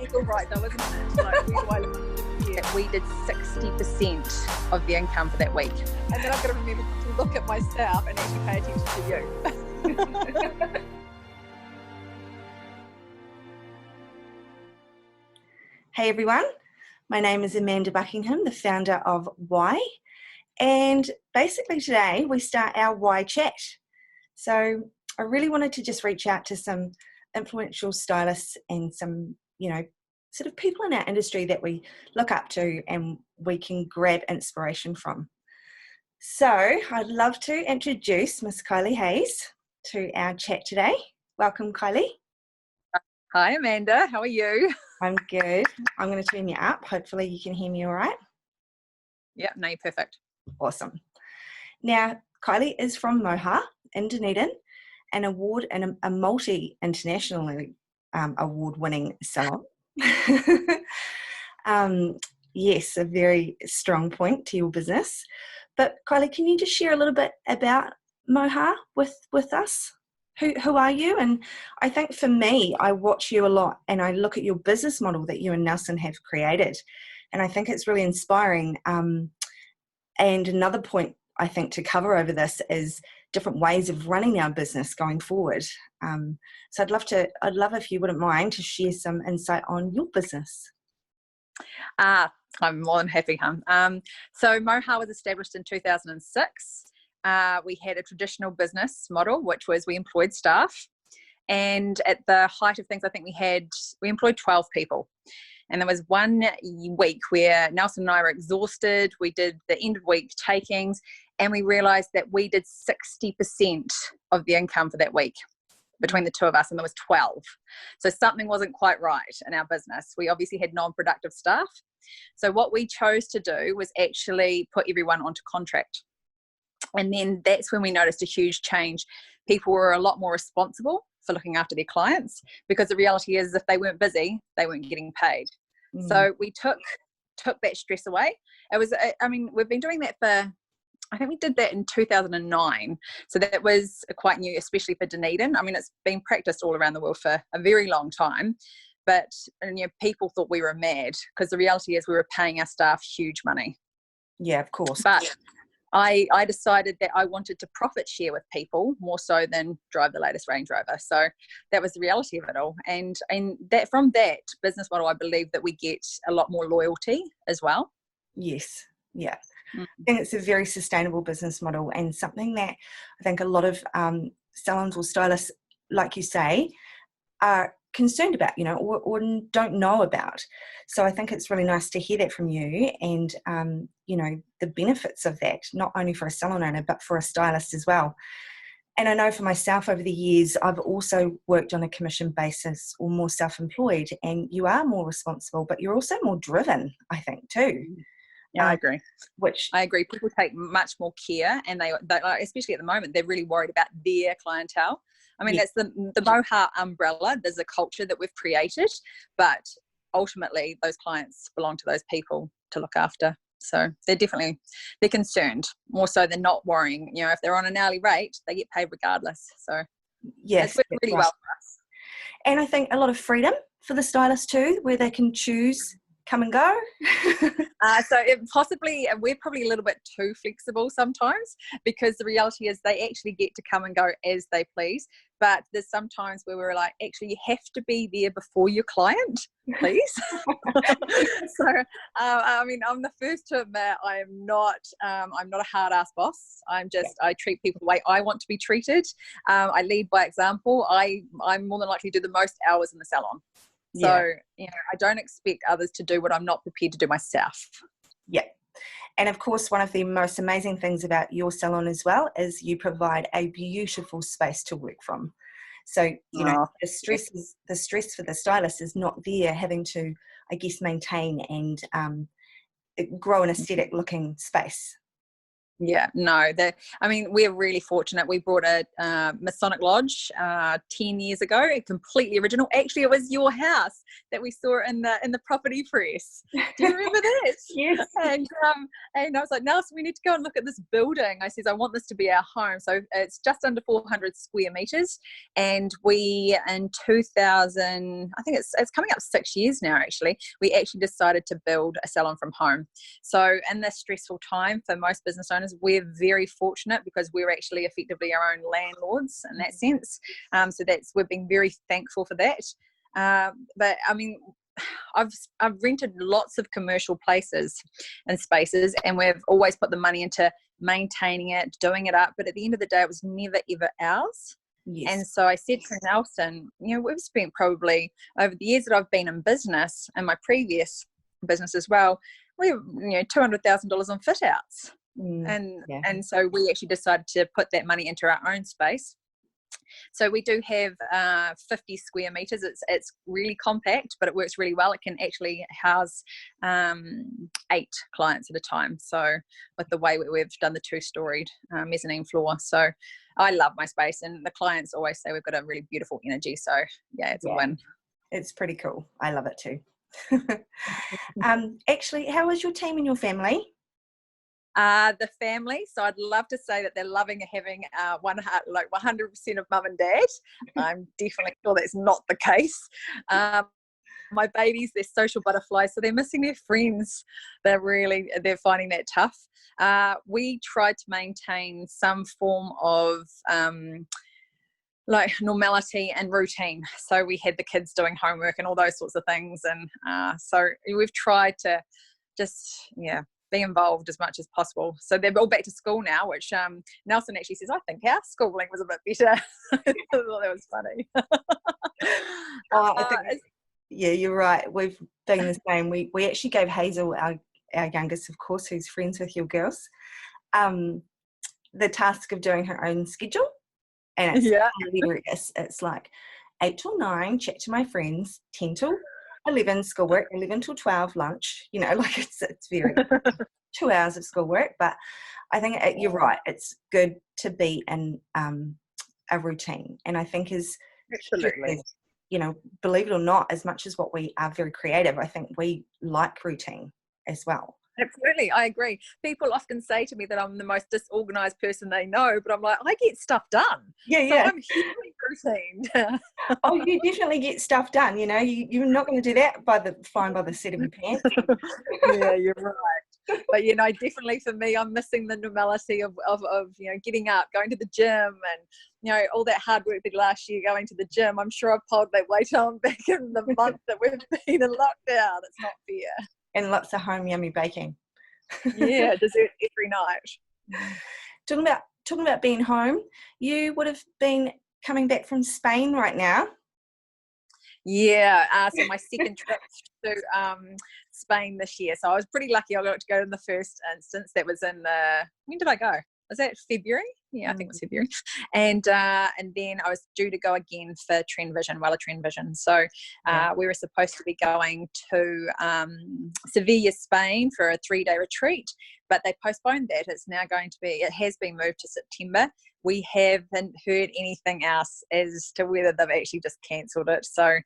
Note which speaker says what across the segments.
Speaker 1: legal right though, isn't it? Like, where do I live? Yeah.
Speaker 2: We did 60% of the income for that week.
Speaker 1: And then I've got to remember to look at myself and actually pay attention to you.
Speaker 3: Hey everyone, my name is Amanda Buckingham, the founder of WAI, and basically today we start our WAI chat. So I really wanted to just reach out to some influential stylists and some, sort of people in our industry that we look up to and we can grab inspiration from. So I'd love to introduce Miss Kylie Hayes to our chat today. Welcome, Kylie.
Speaker 2: Hi, Amanda. How are you?
Speaker 3: I'm good. I'm going to turn you up. Hopefully you can hear me all right.
Speaker 2: Yeah, no, you're perfect.
Speaker 3: Awesome. Now, Kylie is from Mohar in Dunedin, a multi-internationally award-winning salon. Yes, a very strong point to your business. But Kylie, can you just share a little bit about Mohar with us? Who are you? And I think for me, I watch you a lot and I look at your business model that you and Nelson have created. And I think it's really inspiring. And another point I think to cover over this is different ways of running our business going forward. So I'd love if you wouldn't mind to share some insight on your business.
Speaker 2: I'm more than happy. So Mohar was established in 2006. We had a traditional business model, which was we employed staff. And at the height of things, I think we employed 12 people. And there was one week where Nelson and I were exhausted. We did the end of week takings and we realized that we did 60% of the income for that week between the two of us, and there was 12. So something wasn't quite right in our business. We obviously had non-productive staff. So what we chose to do was actually put everyone onto contract. And then that's when we noticed a huge change. People were a lot more responsible for looking after their clients, because the reality is if they weren't busy, they weren't getting paid. So we took that stress away. We've been doing that for, I think we did that in 2009. So that was quite new, especially for Dunedin. It's been practiced all around the world for a very long time, but people thought we were mad, because the reality is we were paying our staff huge money.
Speaker 3: Yeah, of course.
Speaker 2: But I decided that I wanted to profit share with people more so than drive the latest Range Rover. So that was the reality of it all. And that from that business model, I believe that we get a lot more loyalty as well.
Speaker 3: Yes. Yeah. I think it's a very sustainable business model, and something that I think a lot of salons or stylists, like you say, are concerned about, or don't know about. So I think it's really nice to hear that from you, and the benefits of that, not only for a salon owner but for a stylist as well. And I know for myself over the years, I've also worked on a commission basis or more self-employed, and you are more responsible, but you're also more driven, I think, too.
Speaker 2: Yeah, I agree.
Speaker 3: I
Speaker 2: agree. People take much more care, and they especially at the moment, they're really worried about their clientele. That's the Mohar umbrella. There's a culture that we've created, but ultimately those clients belong to those people to look after. So they're concerned more so than not worrying. If they're on an hourly rate, they get paid regardless. So
Speaker 3: yes,
Speaker 2: it's worked really well for us.
Speaker 3: And I think a lot of freedom for the stylist too, where they can choose come and go.
Speaker 2: We're probably a little bit too flexible sometimes, because the reality is they actually get to come and go as they please. But there's sometimes where we're like, actually, you have to be there before your client, please. So, I'm the first to admit I'm not a hard ass boss. I treat people the way I want to be treated. I lead by example. I'm more than likely to do the most hours in the salon. So, I don't expect others to do what I'm not prepared to do myself.
Speaker 3: Yeah. And of course, one of the most amazing things about your salon as well is you provide a beautiful space to work from. So, the stress for the stylist is not there having to, I guess, maintain and grow an aesthetic looking space.
Speaker 2: Yeah, no, I mean, we're really fortunate. We bought a Masonic Lodge 10 years ago, completely original. Actually, it was your house that we saw in the property press. Do you remember that?
Speaker 3: Yes.
Speaker 2: And I was like, Nelson, we need to go and look at this building. I says, I want this to be our home. So it's just under 400 square meters, and we in 2000, I think it's coming up 6 years now. Actually, we actually decided to build a salon from home. So in this stressful time for most business owners, we're very fortunate because we're actually effectively our own landlords in that sense. So we've been very thankful for that. But I mean, I've rented lots of commercial places and spaces, and we've always put the money into maintaining it, doing it up. But at the end of the day, it was never ever ours. Yes. And so I said to Nelson, we've spent probably over the years that I've been in business and my previous business as well, we have $200,000 on fit outs. And so we actually decided to put that money into our own space. So we do have 50 square meters. It's really compact, but it works really well. It can actually house 8 clients at a time. So with the way we've done the 2-storied mezzanine floor. So I love my space, and the clients always say we've got a really beautiful energy. So yeah, it's a win.
Speaker 3: It's pretty cool. I love it too. Actually, how is your team and your family?
Speaker 2: The family, so I'd love to say that they're loving having 100% of mum and dad. I'm definitely sure that's not the case. My babies, they're social butterflies, so they're missing their friends. They're finding that tough. We tried to maintain some form of normality and routine. So we had the kids doing homework and all those sorts of things, and so we've tried to just be involved as much as possible. So they're all back to school now, which Nelson actually says, I think our schooling was a bit better. I thought that was funny.
Speaker 3: You're right. We've been the same. We actually gave Hazel, our youngest, of course, who's friends with your girls, the task of doing her own schedule. And it's like 8 till 9, chat to my friends, 10 till 11 schoolwork, 11 till 12 lunch. It's very 2 hours of schoolwork. But I think you're right. It's good to be in a routine. And I think
Speaker 2: absolutely,
Speaker 3: believe it or not, as much as what we are very creative, I think we like routine as well.
Speaker 2: Absolutely, I agree. People often say to me that I'm the most disorganized person they know, but I'm like, I get stuff done. So I'm hugely routine.
Speaker 3: Oh, you definitely get stuff done. You're not going to do that flying by the seat of your pants.
Speaker 2: Yeah, you're right. But definitely for me, I'm missing the normality of getting up, going to the gym, and all that hard work that last year going to the gym. I'm sure I've piled that weight on back in the month that we've been in lockdown. It's not fair.
Speaker 3: And lots of home yummy baking.
Speaker 2: Yeah, dessert every night.
Speaker 3: Talking about being home, you would have been coming back from Spain right now.
Speaker 2: Yeah, so my second trip to Spain this year. So I was pretty lucky. I got to go in the first instance. That was when did I go? Was that February? Yeah, I think it was February. And then I was due to go again for Trend Vision. So we were supposed to be going to Sevilla, Spain for a 3-day retreat, but they postponed that. It has been moved to September. We haven't heard anything else as to whether they've actually just cancelled it. So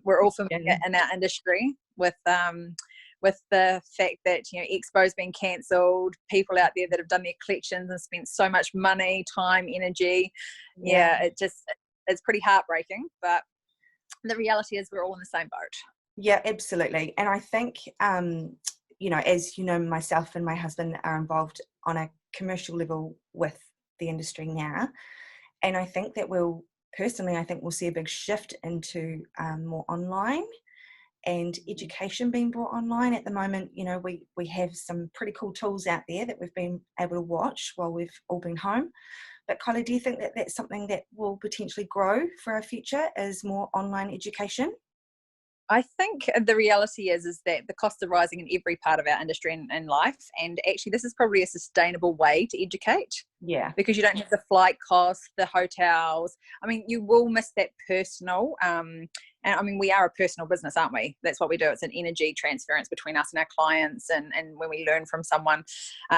Speaker 2: we're all familiar in our industry with the fact that Expo's been cancelled, people out there that have done their collections and spent so much money, time, energy. It's pretty heartbreaking, but the reality is we're all in the same boat.
Speaker 3: Yeah, absolutely. And I think as myself and my husband are involved on a commercial level with the industry now, and I think that we'll see a big shift into more online and education being brought online. At the moment, we have some pretty cool tools out there that we've been able to watch while we've all been home. But Kylie, do you think that that's something that will potentially grow for our future, is more online education?
Speaker 2: I think the reality is that the costs are rising in every part of our industry and life. And actually, this is probably a sustainable way to educate.
Speaker 3: Yeah.
Speaker 2: Because you don't have the flight costs, the hotels. I mean, you will miss that personal. And I mean, we are a personal business, aren't we? That's what we do. It's an energy transference between us and our clients, and when we learn from someone.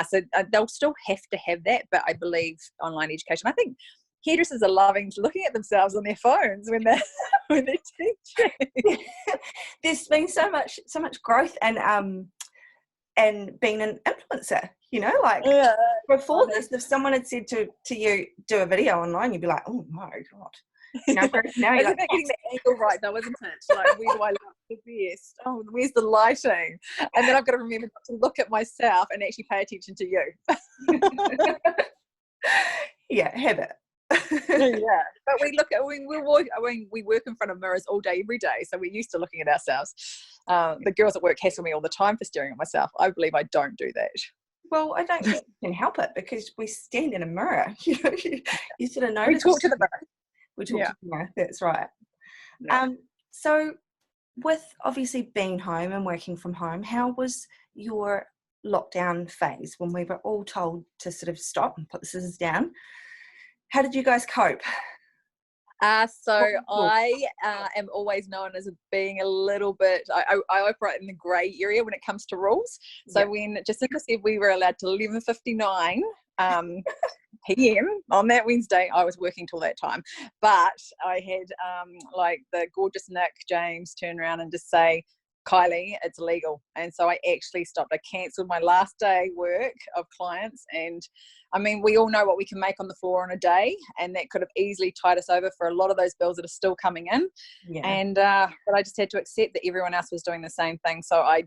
Speaker 2: So they'll still have to have that. But I believe online education, I think hairdressers are loving looking at themselves on their phones when they're when they're teaching.
Speaker 3: There's been so much growth and being an influencer, you know, like before this, if someone had said to you, do a video online, you'd be like, oh my God. You know, now you're
Speaker 2: like, getting the angle right though, isn't it? Like, where do I look the best? Oh, where's the lighting? And then I've got to remember to look at myself and actually pay attention to you.
Speaker 3: Yeah, habit.
Speaker 2: Yeah, but we work in front of mirrors all day, every day, so we're used to looking at ourselves. The girls at work hassle me all the time for staring at myself. I believe I don't do that.
Speaker 3: Well, I don't think you can help it because we stand in a mirror. You know, you sort of notice.
Speaker 2: We talk to the mirror.
Speaker 3: We talk to the mirror. That's right.
Speaker 2: Yeah.
Speaker 3: So, with obviously being home and working from home, how was your lockdown phase when we were all told to sort of stop and put the scissors down? How did you guys cope?
Speaker 2: So I am always known as being a little bit, I operate in the grey area when it comes to rules. So when Jacinta said we were allowed to 11:59 PM on that Wednesday, I was working till that time. But I had like the gorgeous Nick James turn around and just say, Kylie, it's illegal. And so I actually stopped. I cancelled my last day work of clients. And I mean, we all know what we can make on the floor in a day, and that could have easily tied us over for a lot of those bills that are still coming in. Yeah. And but I just had to accept that everyone else was doing the same thing. So I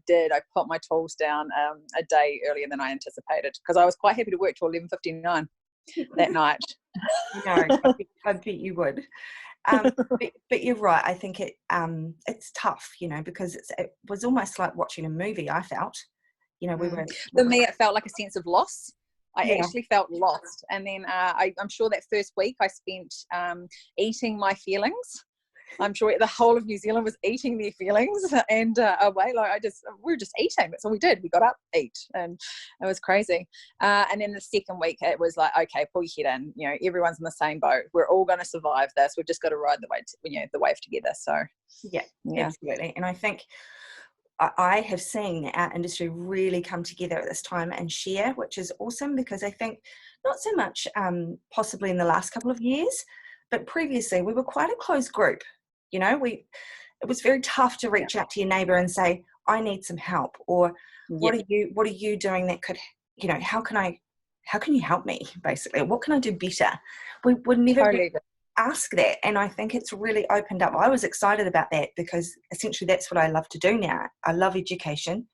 Speaker 2: put my tools down a day earlier than I anticipated, because I was quite happy to work till 11:59 that night.
Speaker 3: No, I bet you would. But you're right. I think it's tough, you know, because it was almost like watching a movie. I felt, you know,
Speaker 2: for me, it felt like a sense of loss. I actually felt lost. And then I'm sure that first week I spent eating my feelings. I'm sure the whole of New Zealand was eating their feelings and away. Like we were just eating. That's all we did. We got up, ate, and it was crazy. And then the second week, it was like, okay, pull your head in. You know, everyone's in the same boat. We're all going to survive this. We've just got to ride the wave together. So yeah,
Speaker 3: absolutely. And I think I have seen our industry really come together at this time and share, which is awesome, because I think not so much possibly in the last couple of years, but previously we were quite a close group. You know, it was very tough to reach out to your neighbour and say, I need some help, or what are you doing that could, you know, how can you help me, basically? What can I do better? We would never ask that. And I think it's really opened up. I was excited about that because essentially that's what I love to do now. I love education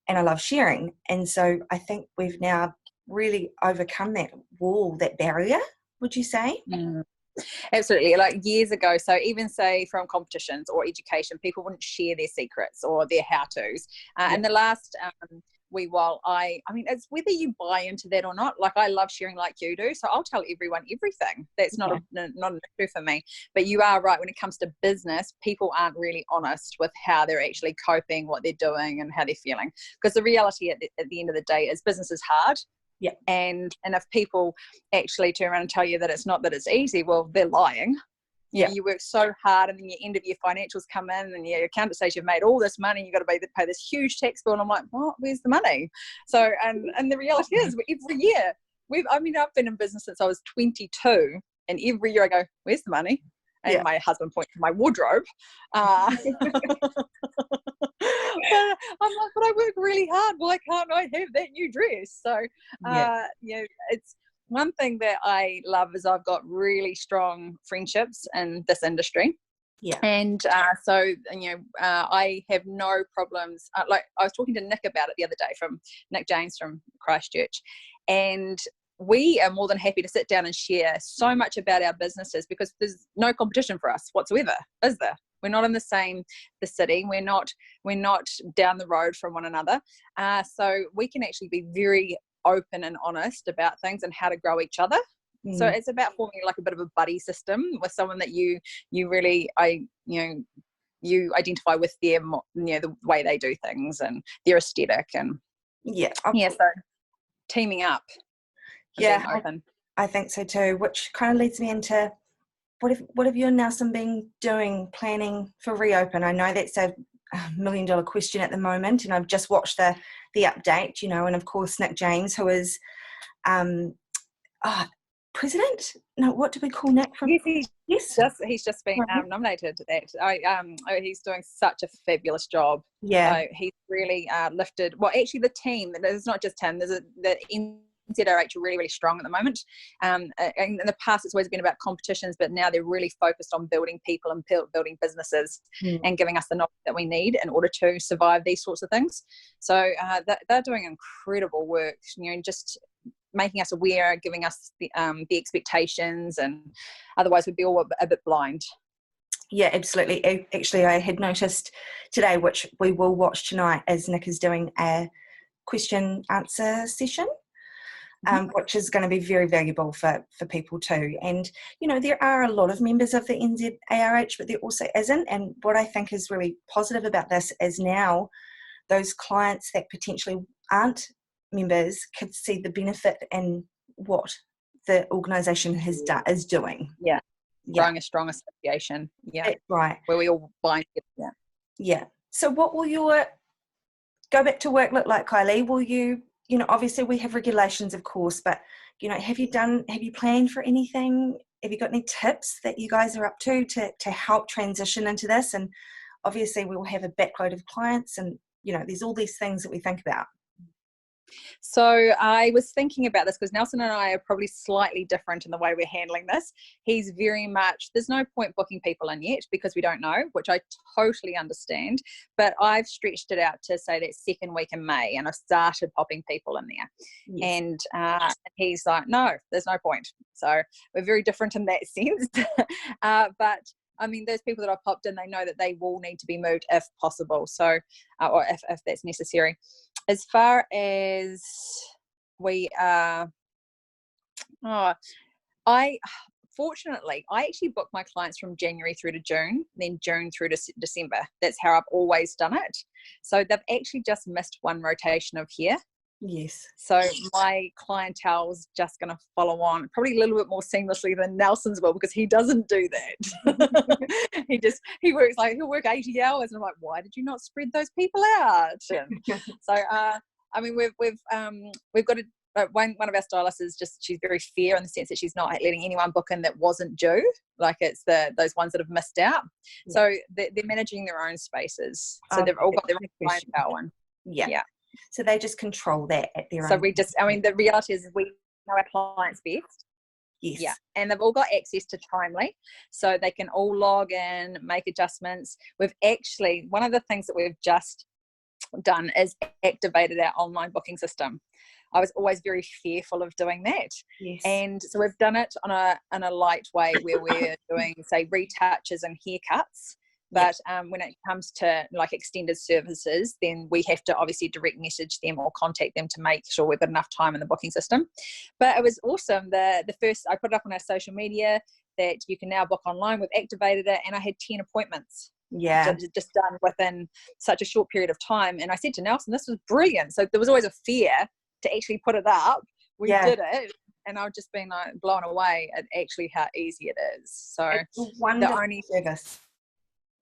Speaker 3: and I love sharing. And so I think we've now really overcome that wall, that barrier, would you say?
Speaker 2: Mm. Absolutely. Like years ago, so even say from competitions or education, people wouldn't share their secrets or their how-tos. And the last while, I mean, it's whether you buy into that or not. Like, I love sharing like you do, so I'll tell everyone everything. That's not an issue for me. But you are right, when it comes to business, people aren't really honest with how they're actually coping, what they're doing, and how they're feeling. Because the reality at the end of the day is business is hard. Yeah. And if people actually turn around and tell you that it's not, that it's easy, well, they're lying. Yeah. You work so hard, and then your end of year financials come in, and your accountant says you've made all this money, you've got to pay this huge tax bill. And I'm like, what? Where's the money? So, and the reality is, every year I've been in business since I was 22, and every year I go, where's the money? And my husband points to my wardrobe. I'm like, but I work really hard. Why can't I have that new dress? So, you know, it's one thing that I love is I've got really strong friendships in this industry. Yeah. And so, you know, I have no problems. Like, I was talking to Nick about it the other day, from Nick James from Christchurch, and we are more than happy to sit down and share so much about our businesses, because there's no competition for us whatsoever, is there? We're not in the same city. We're not down the road from one another. So we can actually be very open and honest about things and how to grow each other. So it's about forming like a bit of a buddy system with someone that you really, you identify with them, the way they do things and their aesthetic, and so teaming up and being open.
Speaker 3: I think so too, which kind of leads me into what have you and Nelson been doing, planning for reopen? I know that's a $1 million question at the moment, and I've just watched the update, and of course Nick James, who is president. No, what do we call Nick? From
Speaker 2: he's just been nominated. He's doing such a fabulous job.
Speaker 3: Yeah,
Speaker 2: he's really lifted. Well, actually, the team. There's not just him. There's the NZRH are really, really strong at the moment. And in the past, it's always been about competitions, but now they're really focused on building people and building businesses and giving us the knowledge that we need in order to survive these sorts of things. So they're doing incredible work, just making us aware, giving us the expectations, and otherwise we'd be all a bit blind.
Speaker 3: Yeah, absolutely. Actually, I had noticed today, which we will watch tonight, as Nick is doing a question answer session. Which is going to be very valuable for people too. And, there are a lot of members of the NZRH, but there also isn't. And what I think is really positive about this is now those clients that potentially aren't members could see the benefit in what the organisation is doing.
Speaker 2: Yeah. Growing a strong association. Yeah.
Speaker 3: That's right.
Speaker 2: Where we all bind together.
Speaker 3: Yeah. So what will your go back to work look like, Kylie? Will you, obviously we have regulations, of course, but, have you planned for anything? Have you got any tips that you guys are up to help transition into this? And obviously we will have a backload of clients, and, there's all these things that we think about.
Speaker 2: So I was thinking about this because Nelson and I are probably slightly different in the way we're handling this. He's very much, there's no point booking people in yet because we don't know, which I totally understand. But I've stretched it out to say that second week in May, and I've started popping people in there. Yes. And he's like, no, there's no point. So we're very different in that sense. But I mean, those people that I've popped in, they know that they will need to be moved if possible. So, or if that's necessary. As far as we fortunately, I actually book my clients from January through to June, then June through to December. That's how I've always done it. So they've actually just missed one rotation of hair.
Speaker 3: Yes.
Speaker 2: So my clientele's just going to follow on probably a little bit more seamlessly than Nelson's will, because he doesn't do that. He'll work 80 hours, and I'm like, why did you not spread those people out? And so I mean, we've got one of our stylists is she's very fair in the sense that she's not letting anyone book in that wasn't due. Like it's those ones that have missed out. Yeah. So they're managing their own spaces. So they've all got their own clientele one.
Speaker 3: Yeah. So they just control that at their own.
Speaker 2: So the reality is we know our clients best.
Speaker 3: Yes.
Speaker 2: Yeah. And they've all got access to Timely, so they can all log in, make adjustments. We've actually, one of the things that we've just done is activated our online booking system. I was always very fearful of doing that.
Speaker 3: Yes.
Speaker 2: And so we've done it on a light way where we're doing, say, retouches and haircuts. But when it comes to like extended services, then we have to obviously direct message them or contact them to make sure we've got enough time in the booking system. But it was awesome. The first, I put it up on our social media that you can now book online. We've activated it, and I had 10 appointments.
Speaker 3: Yeah.
Speaker 2: Just done within such a short period of time. And I said to Nelson, this was brilliant. So there was always a fear to actually put it up. We did it. And I've just been like blown away at actually how easy it is. So
Speaker 3: it's a wonderful service.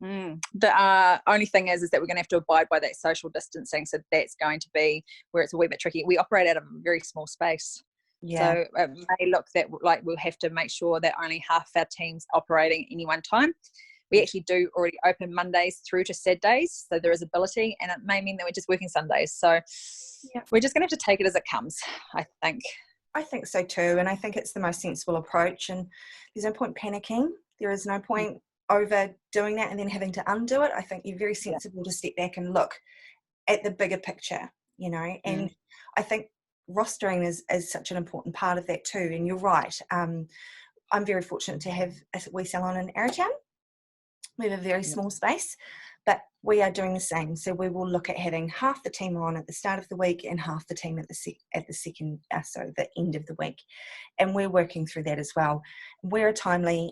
Speaker 2: The only thing is that we're going to have to abide by that social distancing. So that's going to be where it's a wee bit tricky. We operate out of a very small space. Yeah. So it may look that like we'll have to make sure that only half our team's operating at any one time. We actually do already open Mondays through to Saturdays. So there is ability, and it may mean that we're just working Sundays. So we're just going to have to take it as it comes, I think.
Speaker 3: I think so too. And I think it's the most sensible approach. And there's no point panicking. There is no point overdoing that and then having to undo it. I think you're very sensible to step back and look at the bigger picture, and I think rostering is such an important part of that too. And you're right. I'm very fortunate to have a WAI Salon in Arrowtown. We have a very small space, but we are doing the same. So we will look at having half the team on at the start of the week and half the team at the end of the week. And we're working through that as well. We're a Timely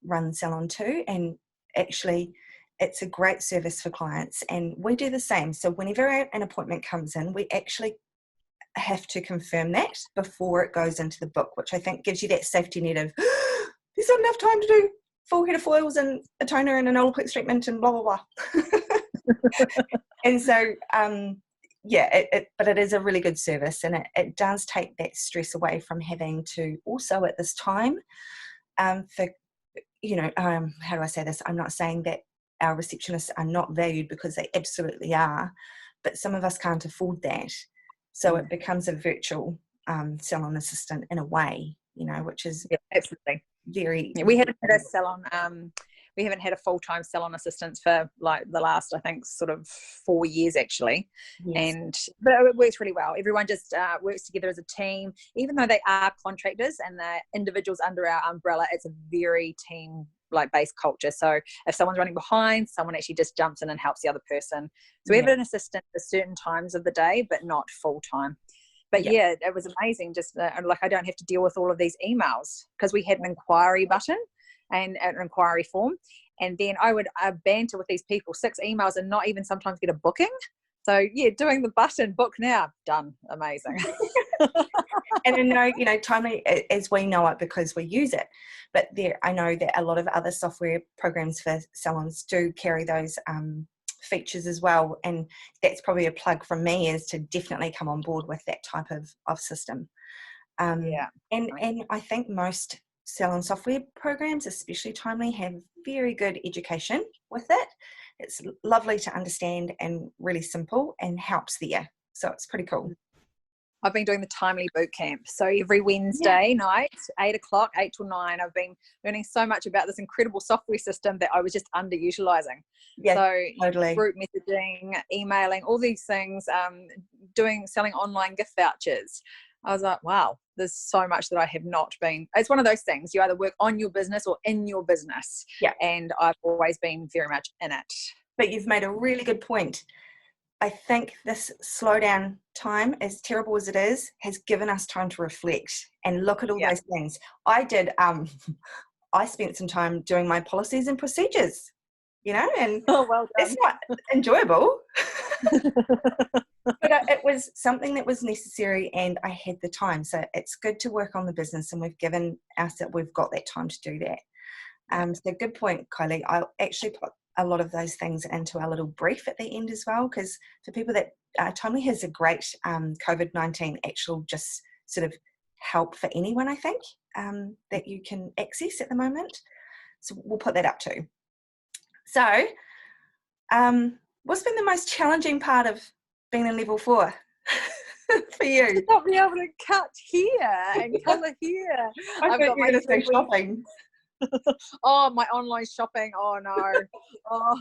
Speaker 3: run salon too, and actually it's a great service for clients, and we do the same. So whenever an appointment comes in, we actually have to confirm that before it goes into the book, which I think gives you that safety net of there's not enough time to do full head of foils and a toner and an Olaplex treatment and blah blah blah. And so but it is a really good service, and it does take that stress away from having to also at this time for how do I say this? I'm not saying that our receptionists are not valued, because they absolutely are, but some of us can't afford that. So it becomes a virtual salon assistant in a way, which is
Speaker 2: absolutely
Speaker 3: very.
Speaker 2: We haven't had a salon. We haven't had a full-time salon assistant for like the last, I think, sort of 4 years actually. Yes. But it works really well. Everyone just works together as a team, even though they are contractors and they're individuals under our umbrella. It's a very team based culture. So if someone's running behind, someone actually just jumps in and helps the other person. So we have an assistant for certain times of the day, but not full-time. But it was amazing. Just I don't have to deal with all of these emails, because we had an inquiry button and an inquiry form, and then I would banter with these people, 6 emails, and not even sometimes get a booking. So doing the button, book now, done. Amazing.
Speaker 3: And I know, Timely, as we know it because we use it, but I know that a lot of other software programs for salons do carry those features as well, and that's probably a plug from me, is to definitely come on board with that type of system. And I think most salon software programs, especially Timely, have very good education with it. It's lovely to understand and really simple, and helps there. So it's pretty cool.
Speaker 2: I've been doing the Timely boot camp. So every Wednesday night, 8 o'clock, 8 till 9, I've been learning so much about this incredible software system that I was just underutilizing.
Speaker 3: Yeah,
Speaker 2: so
Speaker 3: totally.
Speaker 2: Group messaging, emailing, all these things, selling online gift vouchers. I was like, wow, there's so much that I have not been. It's one of those things. You either work on your business or in your business.
Speaker 3: Yeah.
Speaker 2: And I've always been very much in it.
Speaker 3: But you've made a really good point. I think this slowdown time, as terrible as it is, has given us time to reflect and look at all those things. I did, I spent some time doing my policies and procedures, and it's not enjoyable. But it was something that was necessary, and I had the time. So it's good to work on the business, and we've got that time to do that. So good point, Kylie. I'll actually put a lot of those things into our little brief at the end as well, because for people that Timely has a great COVID-19 actual just sort of help for anyone, I think, that you can access at the moment. So we'll put that up too. So what's been the most challenging part of being in level 4 for you?
Speaker 2: To not be able to cut here and colour here.
Speaker 3: I thought you were going to say shopping.
Speaker 2: Oh, my online shopping. Oh no. Oh,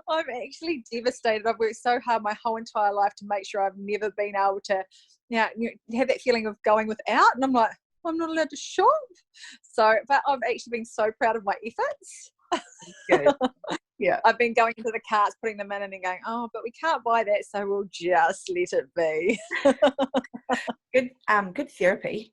Speaker 2: I'm actually devastated. I've worked so hard my whole entire life to make sure I've never been able to have that feeling of going without, and I'm like, I'm not allowed to shop. So, but I've actually been so proud of my efforts.
Speaker 3: Good. Yeah.
Speaker 2: I've been going into the carts, putting them in, and then going, oh, but we can't buy that, so we'll just let it be.
Speaker 3: Good therapy.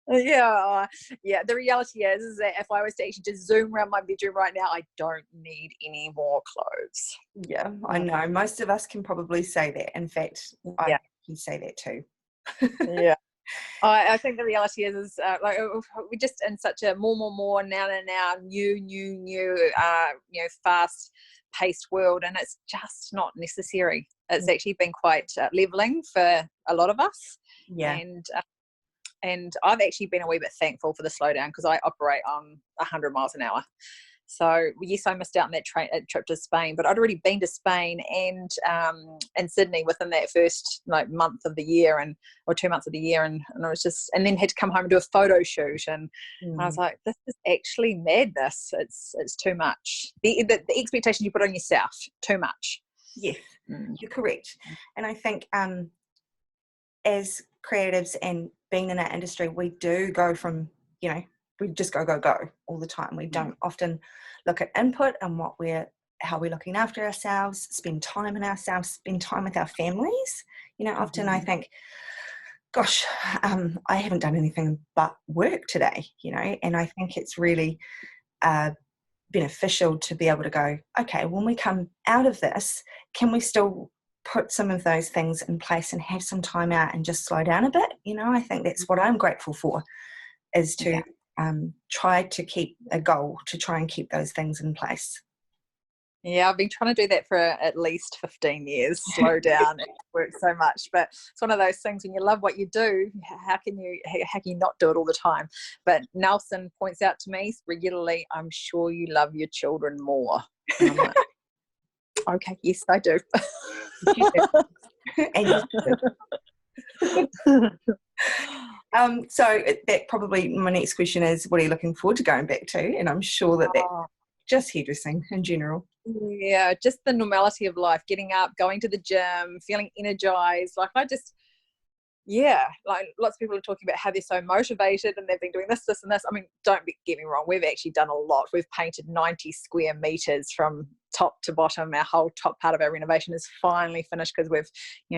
Speaker 2: Yeah. The reality is that if I was to actually just zoom around my bedroom right now, I don't need any more clothes.
Speaker 3: Yeah, I know. Most of us can probably say that. In fact, I can say that too.
Speaker 2: Yeah. I think the reality is we're just in such a more now new fast-paced world, and it's just not necessary. It's actually been quite leveling for a lot of us.
Speaker 3: Yeah.
Speaker 2: And I've actually been a wee bit thankful for the slowdown, because I operate on 100 miles an hour. So yes, I missed out on that trip to Spain, but I'd already been to Spain and Sydney within that first month of the year or 2 months of the year, and I was just, and then had to come home and do a photo shoot, and I was like, this is actually madness. It's too much. The expectations you put on yourself, too much.
Speaker 3: Yes, you're correct. And I think as creatives and being in that industry, we do go from, we just go all the time. We don't often look at input and how we're looking after ourselves, spend time in ourselves, spend time with our families. Often I think, gosh, I haven't done anything but work today, and I think it's really beneficial to be able to go, okay, when we come out of this, can we still put some of those things in place and have some time out and just slow down a bit? I think that's what I'm grateful for, is to try to keep a goal to try and keep those things in place.
Speaker 2: Yeah, I've been trying to do that for at least 15 years, slow down. It works so much, but it's one of those things when you love what you do, how can you not do it all the time? But Nelson points out to me regularly, I'm sure you love your children more. And I'm like, okay, yes, I do.
Speaker 3: So that probably my next question is, what are you looking forward to going back to? And I'm sure that just hairdressing in general.
Speaker 2: Yeah, just the normality of life, getting up, going to the gym, feeling energized. Like like lots of people are talking about how they're so motivated and they've been doing this and this. I mean, get me wrong, we've actually done a lot. We've painted 90 square meters from top to bottom. Our whole top part of our renovation is finally finished because we've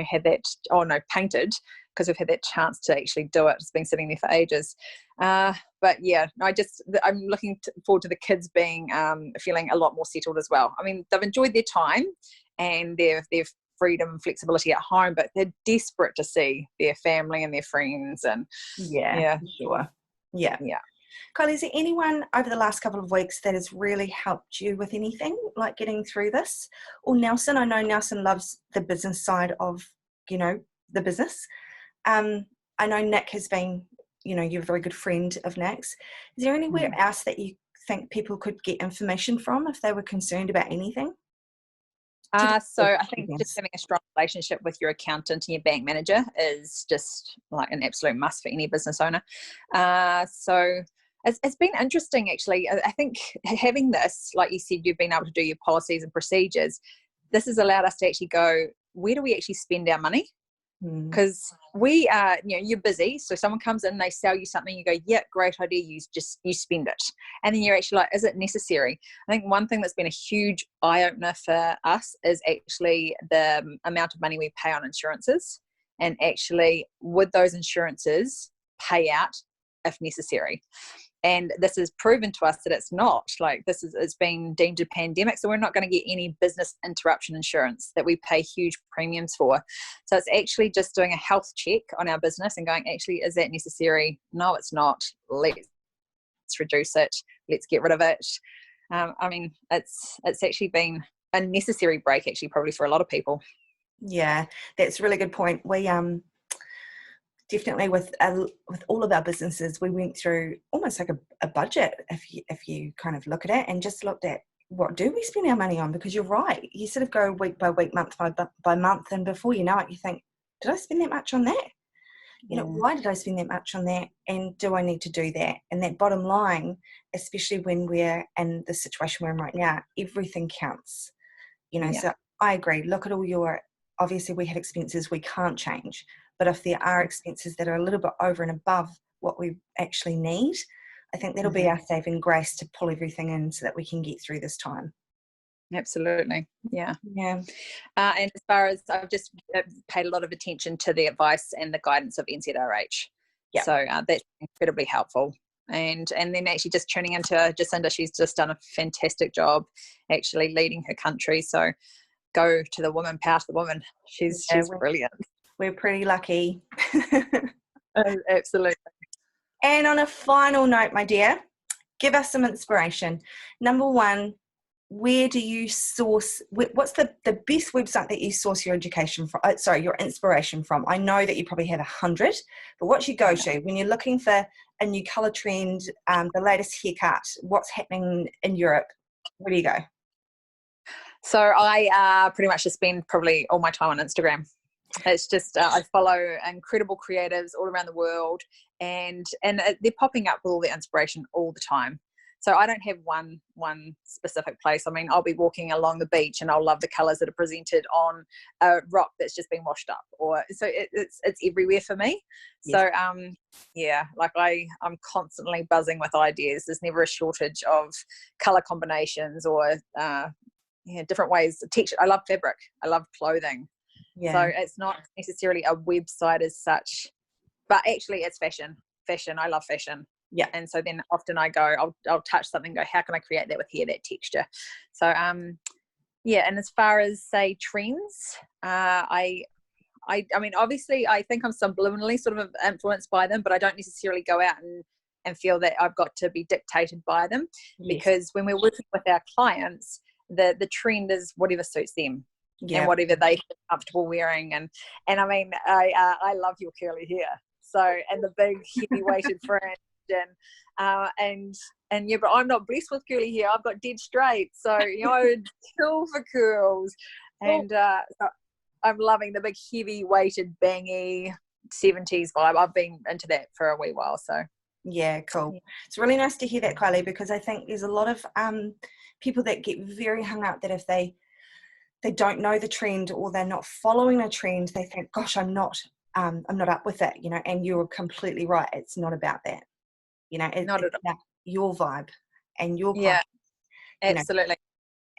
Speaker 2: had that painted, because we've had that chance to actually do it. It's been sitting there for ages. But yeah, I'm looking forward to the kids being feeling a lot more settled as well. I mean, they've enjoyed their time and their freedom, flexibility at home, but they're desperate to see their family and their friends. And
Speaker 3: sure. Yeah. Kylie, is there anyone over the last couple of weeks that has really helped you with anything, like getting through this? Or Nelson? I know Nelson loves the business side of the business. I know Nick has been, you're a very good friend of Nick's. Is there anywhere else that you think people could get information from if they were concerned about anything?
Speaker 2: So I think just having a strong relationship with your accountant and your bank manager is just like an absolute must for any business owner. So it's been interesting, actually. I think having this, like you said, you've been able to do your policies and procedures. This has allowed us to actually go, where do we actually spend our money? Because we are, you're busy. So someone comes in, they sell you something, you go, yeah, great idea. You spend it. And then you're actually like, is it necessary? I think one thing that's been a huge eye opener for us is actually the amount of money we pay on insurances, and actually would those insurances pay out if necessary? And this has proven to us that it's not. Like, it's been deemed a pandemic, so we're not going to get any business interruption insurance that we pay huge premiums for. So it's actually just doing a health check on our business and going, actually, is that necessary? No, it's not. Let's reduce it. Let's get rid of it. I mean, it's actually been a necessary break, actually, probably for a lot of people.
Speaker 3: Yeah, that's a really good point. We definitely with all of our businesses, we went through almost like a budget, if you kind of look at it, and just looked at what do we spend our money on, because you're right, you sort of go week by week, month by month, and before you know it, you think, did I spend that much on that? Why did I spend that much on that, and do I need to do that? And that bottom line, especially when we're in the situation we're in right now, everything counts. So I agree. Look at all your, obviously we have expenses we can't change, but if there are expenses that are a little bit over and above what we actually need, I think that'll be our saving grace to pull everything in so that we can get through this time.
Speaker 2: Absolutely. Yeah.
Speaker 3: And
Speaker 2: as far as, I've just paid a lot of attention to the advice and the guidance of NZRH. So that's incredibly helpful. And then actually just tuning into Jacinda, she's just done a fantastic job actually leading her country. So go to the woman, power to the woman. She's brilliant.
Speaker 3: We're pretty lucky.
Speaker 2: Absolutely.
Speaker 3: And on a final note, my dear, give us some inspiration. Number one, where do you source, what's the best website that you source your education from? Your inspiration from? I know that you probably have 100, but what's your go-to when you're looking for a new colour trend, the latest haircut, what's happening in Europe? Where do you go?
Speaker 2: So I pretty much just spend probably all my time on Instagram. It's just I follow incredible creatives all around the world, and they're popping up with all the inspiration all the time. So I don't have one specific place. I mean, I'll be walking along the beach and I'll love the colours that are presented on a rock that's just been washed up, so it's everywhere for me. Yes. So like I'm constantly buzzing with ideas. There's never a shortage of colour combinations or different ways. Texture. I love fabric. I love clothing. So it's not necessarily a website as such, but actually it's fashion. I love fashion.
Speaker 3: Yeah.
Speaker 2: And so then often I go, I'll touch something and go, how can I create that with hair, that texture? So, yeah. And as far as say trends, I mean, obviously I think I'm subliminally sort of influenced by them, but I don't necessarily go out and feel that I've got to be dictated by them.
Speaker 3: Yes.
Speaker 2: Because when we're working with our clients, the trend is whatever suits them.
Speaker 3: Yeah.
Speaker 2: And whatever they feel comfortable wearing. And I mean, I love your curly hair. So, and the big heavy weighted fringe and yeah, but I'm not blessed with curly hair. I've got dead straight. So, you know, I would kill for curls. And so I'm loving the big heavy weighted bangy 70s vibe. I've been into that for a wee while. So
Speaker 3: yeah, cool. It's really nice to hear that, Kylie, because I think there's a lot of people that get very hung up that if they don't know the trend or they're not following a trend, they think, gosh, I'm not up with it, you know, and you're completely right. It's not about that. You know,
Speaker 2: not at all.
Speaker 3: about your vibe and your
Speaker 2: yeah,
Speaker 3: passion,
Speaker 2: absolutely.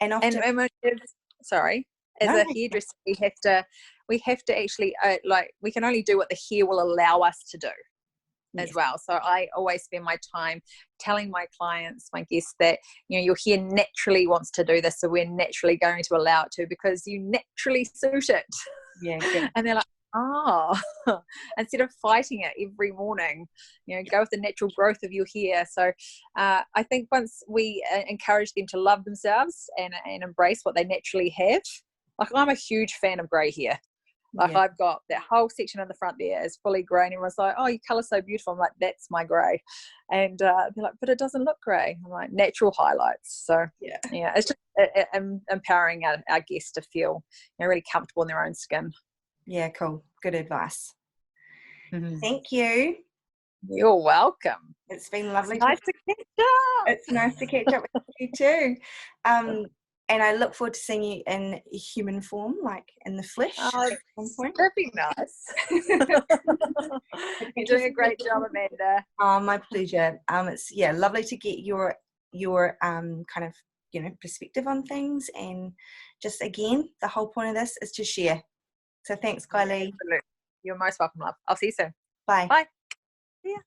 Speaker 3: You know? And often,
Speaker 2: sorry, as a hairdresser, we have to actually like, we can only do what the hair will allow us to do. As well. So I always spend my time telling my clients, my guests, that, you know, your hair naturally wants to do this, so we're naturally going to allow it to, because you naturally suit it.
Speaker 3: Yeah, good.
Speaker 2: And they're like, instead of fighting it every morning, you know, go with the natural growth of your hair. So I think once we encourage them to love themselves and embrace what they naturally have, like, I'm a huge fan of grey hair. Like, I've got that whole section in the front there is fully grey, and everyone's like, oh, your colour's so beautiful. I'm like, that's my grey. And they're like, but it doesn't look grey. I'm like, natural highlights. So yeah, it's just empowering our guests to feel, you know, really comfortable in their own skin.
Speaker 3: Yeah, cool. Good advice.
Speaker 2: Mm-hmm.
Speaker 3: Thank you.
Speaker 2: You're welcome.
Speaker 3: It's been lovely.
Speaker 2: It's nice to catch up.
Speaker 3: It's nice to catch up with you too. And I look forward to seeing you in human form, like in the flesh.
Speaker 2: Oh, that'd be nice. You're doing a great job, Amanda.
Speaker 3: Oh, my pleasure. It's lovely to get your kind of, you know, perspective on things, and just, again, the whole point of this is to share. So thanks, Kylie.
Speaker 2: Absolutely. You're most welcome, love. I'll see you soon.
Speaker 3: Bye.
Speaker 2: Bye. Yeah.